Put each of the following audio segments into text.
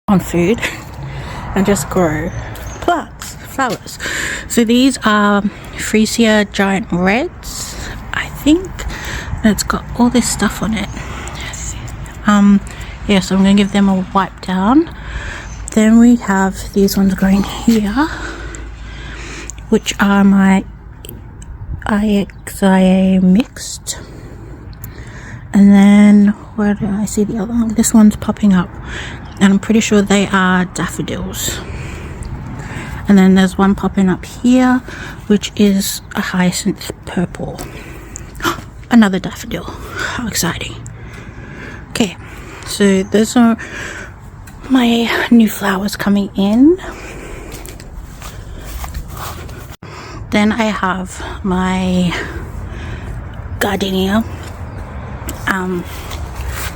on food and just grow plants, flowers. So these are Freesia Giant Reds, I think, and it's got all this stuff on it. Yeah, so I'm going to give them a wipe down. Then we have these ones growing here, which are my IXIA mixed. And then where do I see the other one? This one's popping up, and I'm pretty sure they are daffodils. And then there's one popping up here, which is a hyacinth purple. Another daffodil. How exciting. Okay, so those are my new flowers coming in. Then I have my gardenia.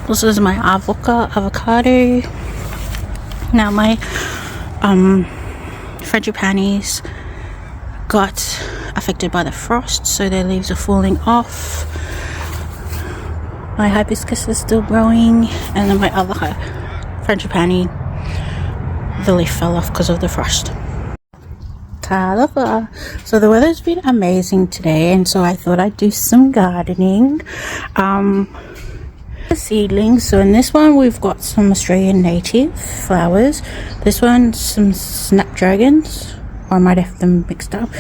This is my avocado. Now my frangipanis got affected by the frost, so their leaves are falling off. My hibiscus is still growing, and then my other frangipani, the leaf fell off because of the frost. Ta-da! So the weather's been amazing today, and so I thought I'd do some gardening. Seedlings. So in this one we've got some Australian native flowers. This one some snapdragons, or I might have them mixed up,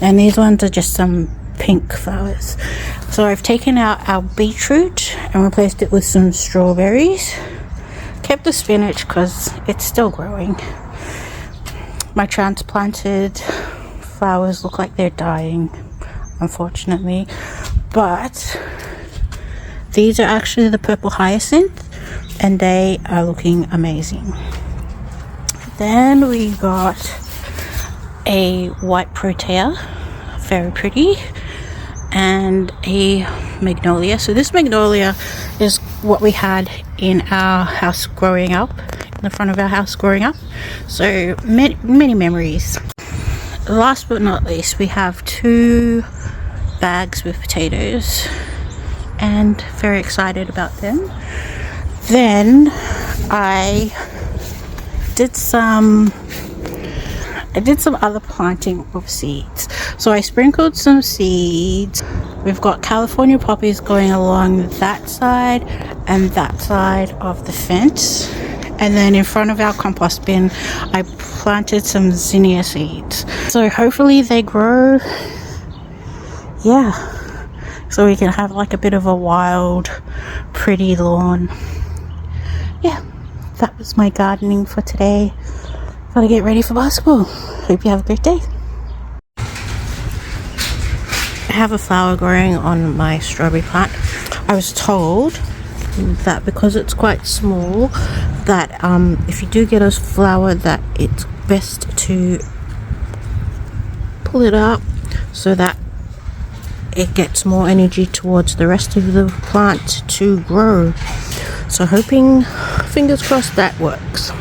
and these ones are just some pink flowers. So I've taken out our beetroot and replaced it with some strawberries. Kept the spinach because it's still growing. My transplanted flowers look like they're dying, unfortunately, but these are actually the purple hyacinth, and they are looking amazing. Then we got a white protea, very pretty, and a magnolia. So this magnolia is what we had in our house growing up, in the front of our house growing up. So many memories. Last but not least, we have 2 bags with potatoes, and very excited about them. Then I did some other planting of seeds. So I sprinkled some seeds. We've got California poppies going along that side and that side of the fence, and then in front of our compost bin I planted some zinnia seeds. So hopefully they grow, yeah, so we can have like a bit of a wild, pretty lawn. Yeah, that was my gardening for today. Gotta get ready for basketball. Hope you have a great day. I have a flower growing on my strawberry plant. I was told that because it's quite small, that if you do get a flower, that it's best to pull it up so that it gets more energy towards the rest of the plant to grow. So hoping, fingers crossed, that works.